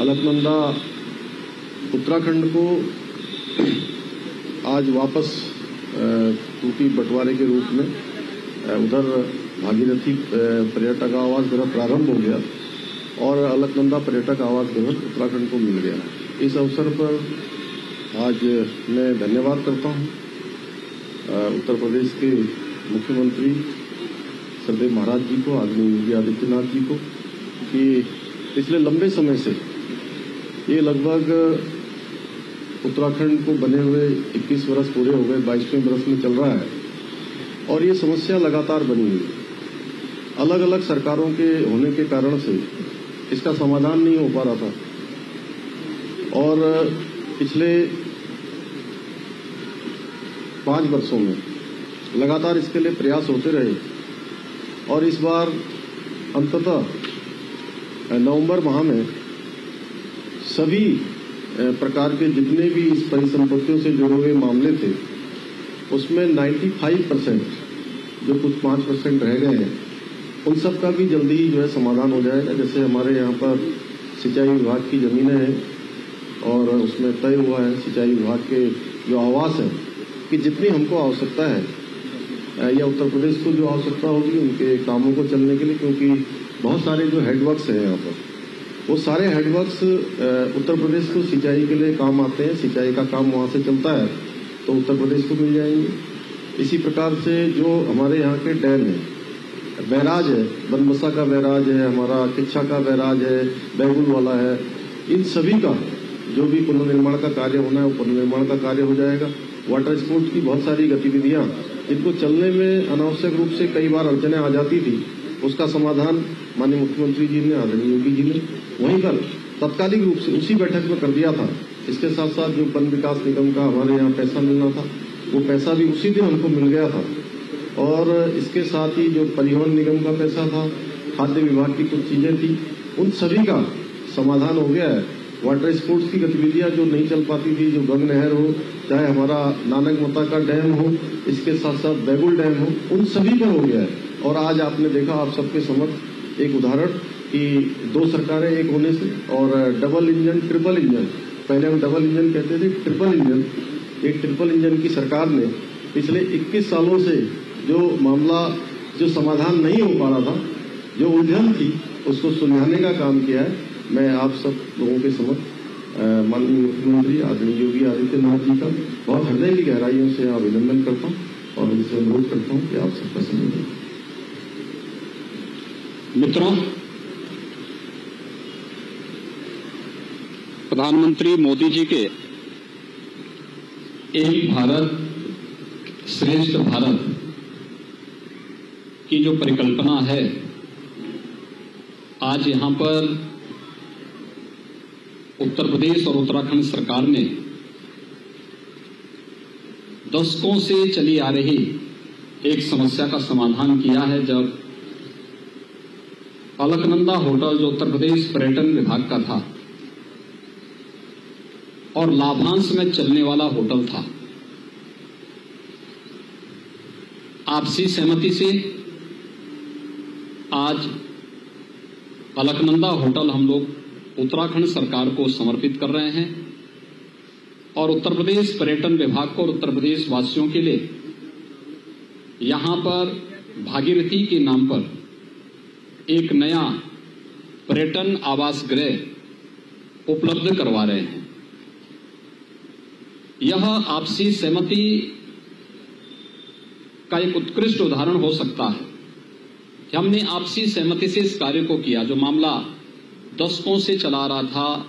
अलकनंदा उत्तराखंड को आज वापस टूटी बंटवारे के रूप में उधर भागीरथी पर्यटक आवास गृह प्रारंभ हो गया और अलकनंदा पर्यटक आवास गृह उत्तराखंड को मिल गया। इस अवसर पर आज मैं धन्यवाद करता हूं उत्तर प्रदेश के मुख्यमंत्री सरदेव महाराज जी को, आदरणीय योगी आदित्यनाथ जी को, कि पिछले लंबे समय से ये लगभग उत्तराखंड को बने हुए 21 वर्ष पूरे हो गए, 22वें वर्ष में चल रहा है और ये समस्या लगातार बनी हुई है। अलग अलग सरकारों के होने के कारण से इसका समाधान नहीं हो पा रहा था और पिछले 5 वर्षों में लगातार इसके लिए प्रयास होते रहे और इस बार अंततः नवंबर माह में सभी प्रकार के जितने भी इस परिसंपत्तियों से जुड़े हुए मामले थे उसमें 95% जो कुछ 5% रह गए हैं उन सब का भी जल्दी ही जो है समाधान हो जाएगा। जैसे हमारे यहाँ पर सिंचाई विभाग की जमीनें हैं और उसमें तय हुआ है सिंचाई विभाग के जो आवास है कि जितनी हमको आवश्यकता है या उत्तर प्रदेश को जो आवश्यकता होगी उनके कामों को चलने के लिए, क्योंकि बहुत सारे जो हेडवर्क्स हैं यहाँ पर वो सारे हेडवर्क्स उत्तर प्रदेश को सिंचाई के लिए काम आते हैं। सिंचाई का काम वहाँ से चलता है तो उत्तर प्रदेश को मिल जाएंगे। इसी प्रकार से जो हमारे यहाँ के डैम है, बैराज है, बनबसा का बैराज है, हमारा किच्छा का बैराज है, बैगुल वाला है, इन सभी का जो भी पुनर्निर्माण का कार्य होना है वो पुनर्निर्माण का कार्य हो जाएगा। वाटर स्पोर्ट्स की बहुत सारी गतिविधियां जिनको चलने में अनावश्यक रूप से कई बार अड़चनें आ जाती थी उसका समाधान माननीय मुख्यमंत्री जी ने, आदरणीय योगी जी ने वहीं पर तात्कालिक रूप से उसी बैठक में कर दिया था। इसके साथ साथ जो वन विकास निगम का हमारे यहाँ पैसा मिलना था वो पैसा भी उसी दिन हमको मिल गया था और इसके साथ ही जो परिवहन निगम का पैसा था, खाद्य विभाग की कुछ चीजें थी, उन सभी का समाधान हो गया है। वाटर स्पोर्ट्स की गतिविधियां जो नहीं चल पाती थी, जो गंग नहर हो, चाहे हमारा नानक मता का डैम हो, इसके साथ साथ बैगुल डैम हो, उन सभी पर हो गया है। और आज आपने देखा आप सबके समक्ष एक उदाहरण कि 2 सरकारें एक होने से और डबल इंजन, ट्रिपल इंजन, पहले हम डबल इंजन कहते थे, ट्रिपल इंजन, एक ट्रिपल इंजन की सरकार ने पिछले 21 सालों से जो मामला जो समाधान नहीं हो पा रहा था, जो उलझन थी, उसको सुलझाने का काम किया है। मैं आप सब लोगों के समक्ष माननीय मुख्यमंत्री आदरणीय योगी आदित्यनाथ जी का बहुत हृदय की गहराइयों से अभिनंदन करता हूँ और उनसे अनुरोध करता हूँ कि आप सबका समय दें। मित्रों, प्रधानमंत्री मोदी जी के एक भारत श्रेष्ठ भारत की जो परिकल्पना है, आज यहां पर उत्तर प्रदेश और उत्तराखंड सरकार ने दशकों से चली आ रही एक समस्या का समाधान किया है। जब अलकनंदा होटल जो उत्तर प्रदेश पर्यटन विभाग का था और लाभांश में चलने वाला होटल था, आपसी सहमति से आज अलकनंदा होटल हम लोग उत्तराखंड सरकार को समर्पित कर रहे हैं और उत्तर प्रदेश पर्यटन विभाग को और उत्तर प्रदेश वासियों के लिए यहां पर भागीरथी के नाम पर एक नया पर्यटन आवास गृह उपलब्ध करवा रहे हैं। यह आपसी सहमति का एक उत्कृष्ट उदाहरण हो सकता है कि हमने आपसी सहमति से इस कार्य को किया। जो मामला दशकों से चला रहा था,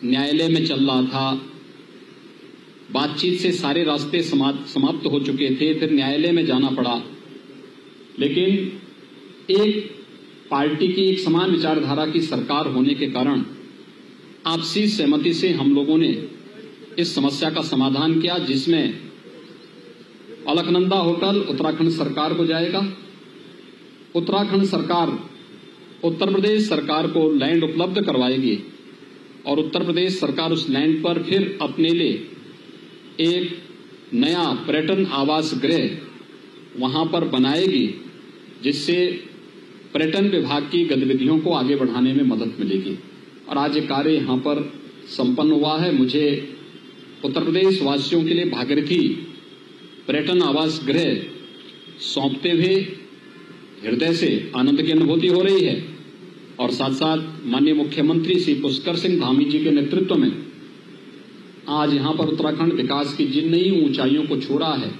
न्यायालय में चल रहा था, बातचीत से सारे रास्ते समाप्त हो चुके थे, फिर न्यायालय में जाना पड़ा, लेकिन एक पार्टी की एक समान विचारधारा की सरकार होने के कारण आपसी सहमति से हम लोगों ने इस समस्या का समाधान किया, जिसमें अलकनंदा होटल उत्तराखंड सरकार को जाएगा। उत्तराखंड सरकार उत्तर प्रदेश सरकार को लैंड उपलब्ध करवाएगी और उत्तर प्रदेश सरकार उस लैंड पर फिर अपने लिए एक नया पर्यटन आवास गृह वहां पर बनाएगी, जिससे पर्यटन विभाग की गतिविधियों को आगे बढ़ाने में मदद मिलेगी। और आज ये कार्य यहाँ पर संपन्न हुआ है। मुझे उत्तर प्रदेश वासियों के लिए भागीरथी पर्यटन आवास गृह सौंपते हुए हृदय से आनंद की अनुभूति हो रही है और साथ साथ माननीय मुख्यमंत्री श्री पुष्कर सिंह धामी जी के नेतृत्व में आज यहाँ पर उत्तराखंड विकास की जिन नई ऊंचाइयों को छूड़ा है,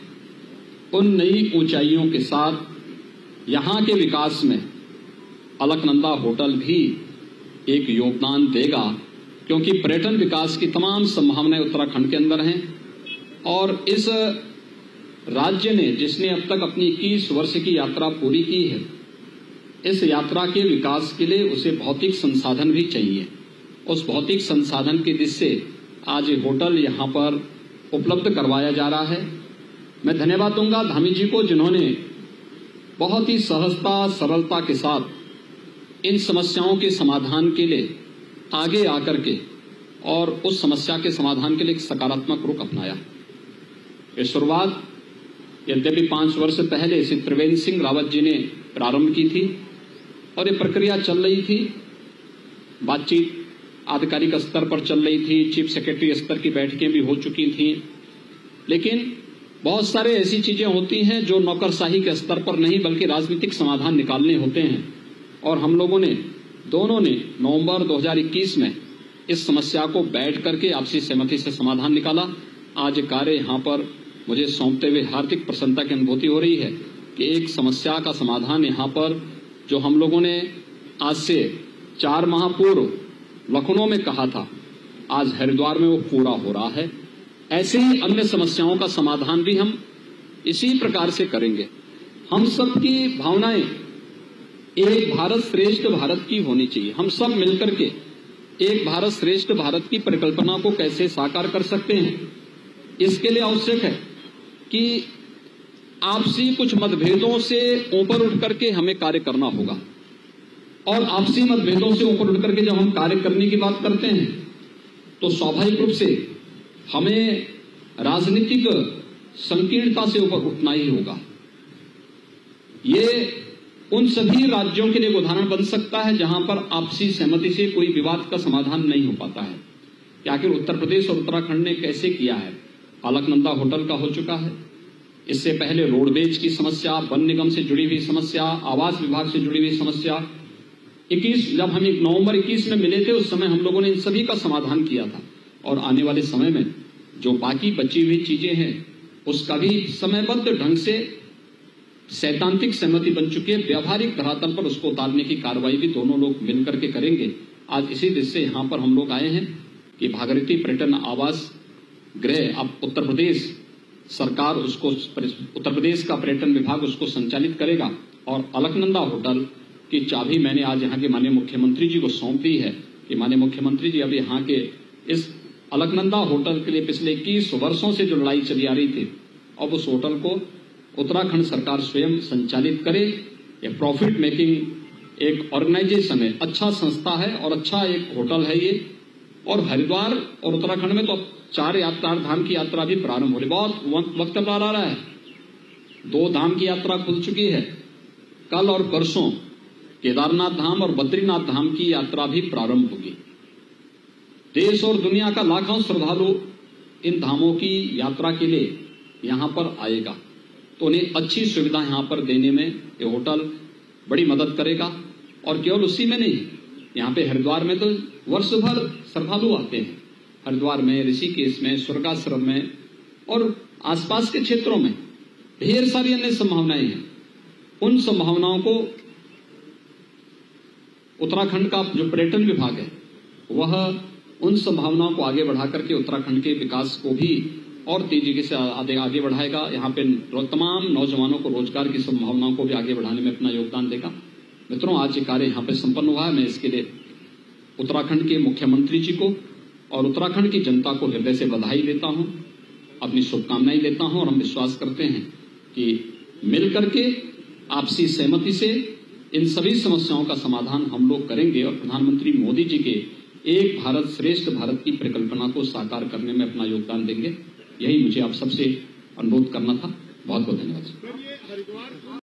उन नई ऊंचाइयों के साथ यहाँ के विकास में अलकनंदा होटल भी एक योगदान देगा, क्योंकि पर्यटन विकास की तमाम संभावनाएं उत्तराखंड के अंदर हैं और इस राज्य ने जिसने अब तक अपनी 21 वर्ष की यात्रा पूरी की है, इस यात्रा के विकास के लिए उसे भौतिक संसाधन भी चाहिए। उस भौतिक संसाधन की दिशा से आज ये होटल यहाँ पर उपलब्ध करवाया जा रहा है। मैं धन्यवाद दूंगा धामी जी को, जिन्होंने बहुत ही सहजता सरलता के साथ इन समस्याओं के समाधान के लिए आगे आकर के और उस समस्या के समाधान के लिए एक सकारात्मक रुख अपनाया। ये शुरुआत यद्यपि 5 वर्ष पहले श्री त्रिवेंद्र सिंह रावत जी ने प्रारंभ की थी और ये प्रक्रिया चल रही थी, बातचीत आधिकारिक स्तर पर चल रही थी, चीफ सेक्रेटरी स्तर की बैठकें भी हो चुकी थी, लेकिन बहुत सारे ऐसी चीजें होती हैं जो नौकरशाही के स्तर पर नहीं बल्कि राजनीतिक समाधान निकालने होते हैं और हम लोगों ने दोनों ने नवंबर 2021 में इस समस्या को बैठ करके आपसी सहमति से समाधान निकाला। आज कार्य यहाँ पर मुझे सौंपते हुए हार्दिक प्रसन्नता की अनुभूति हो रही है कि एक समस्या का समाधान यहाँ पर जो हम लोगों ने आज से 4 माह पूर्व लखनऊ में कहा था, आज हरिद्वार में वो पूरा हो रहा है। ऐसे ही अन्य समस्याओं का समाधान भी हम इसी प्रकार से करेंगे। हम सबकी भावनाएं एक भारत श्रेष्ठ भारत की होनी चाहिए। हम सब मिलकर के एक भारत श्रेष्ठ भारत की परिकल्पना को कैसे साकार कर सकते हैं, इसके लिए आवश्यक है कि आपसी कुछ मतभेदों से ऊपर उठ करके हमें कार्य करना होगा और आपसी मतभेदों से ऊपर उठ करके जब हम कार्य करने की बात करते हैं तो स्वाभाविक रूप से हमें राजनीतिक संकीर्णता से ऊपर उठना ही होगा। ये उन सभी राज्यों के लिए एक उदाहरण बन सकता है जहां पर आपसी सहमति से कोई विवाद का समाधान नहीं हो पाता है कि आखिर उत्तर प्रदेश और उत्तराखंड ने कैसे किया है। अलकनंदा होटल का हो चुका है, इससे पहले रोडवेज की समस्या, वन निगम से जुड़ी हुई समस्या, आवास विभाग से जुड़ी हुई समस्या। 21 जब हम नवंबर 21 में मिले थे उस समय हम लोगों ने इन सभी का समाधान किया था और आने वाले समय में जो बाकी बची हुई चीजें हैं उसका भी समयबद्ध ढंग से सैद्धांतिक सहमति बन चुकी है। व्यावहारिक धरातल पर उसको उतारने की कार्रवाई भी दोनों लोग मिलकर के करेंगे। आज इसी दिशा से यहाँ पर हम लोग आए हैं कि भागीरथी पर्यटन आवास गृह अब उत्तर प्रदेश सरकार उसको, उत्तर प्रदेश का पर्यटन विभाग उसको संचालित करेगा और अलकनंदा होटल की चाबी मैंने आज यहाँ के माननीय मुख्यमंत्री जी को सौंप दी है कि माननीय मुख्यमंत्री जी अब यहाँ के इस अलकनंदा होटल के लिए पिछले 21 वर्षों से जो लड़ाई चली आ रही थी, अब उस होटल को उत्तराखंड सरकार स्वयं संचालित करे। ये प्रॉफिट मेकिंग एक ऑर्गेनाइजेशन है, अच्छा संस्था है और अच्छा एक होटल है ये। और हरिद्वार और उत्तराखंड में तो 4 धाम की यात्रा भी प्रारंभ हो रही, बहुत वक्त आ रहा है। 2 धाम की यात्रा खुल चुकी है, कल और परसों केदारनाथ धाम और बद्रीनाथ धाम की यात्रा भी प्रारंभ होगी। देश और दुनिया का लाखों श्रद्धालु इन धामों की यात्रा के लिए यहाँ पर आएगा, तो उन्हें अच्छी सुविधा यहाँ पर देने में ये होटल बड़ी मदद करेगा। और केवल उसी में नहीं, यहाँ पे हरिद्वार में तो वर्ष भर श्रद्धालु आते हैं, हरिद्वार में, ऋषिकेश में, स्वर्गाश्रम में और आसपास के क्षेत्रों में ढेर सारी अन्य संभावनाएं हैं। उन संभावनाओं को उत्तराखंड का जो पर्यटन विभाग है वह उन संभावनाओं को आगे बढ़ा करके उत्तराखंड के विकास को भी और तेजी से आगे बढ़ाएगा। यहाँ पे तमाम नौजवानों को रोजगार की संभावनाओं को भी आगे बढ़ाने में अपना योगदान देगा। मित्रों, आज ये कार्य यहाँ पे संपन्न हुआ है। मैं इसके लिए उत्तराखंड के मुख्यमंत्री जी को और उत्तराखंड की जनता को हृदय से बधाई देता हूँ, अपनी शुभकामनाएं देता हूँ और हम विश्वास करते हैं कि मिल करके आपसी सहमति से इन सभी समस्याओं का समाधान हम लोग करेंगे और प्रधानमंत्री मोदी जी के एक भारत श्रेष्ठ भारत की परिकल्पना को साकार करने में अपना योगदान देंगे। यही मुझे आप सबसे अनुरोध करना था। बहुत बहुत धन्यवाद।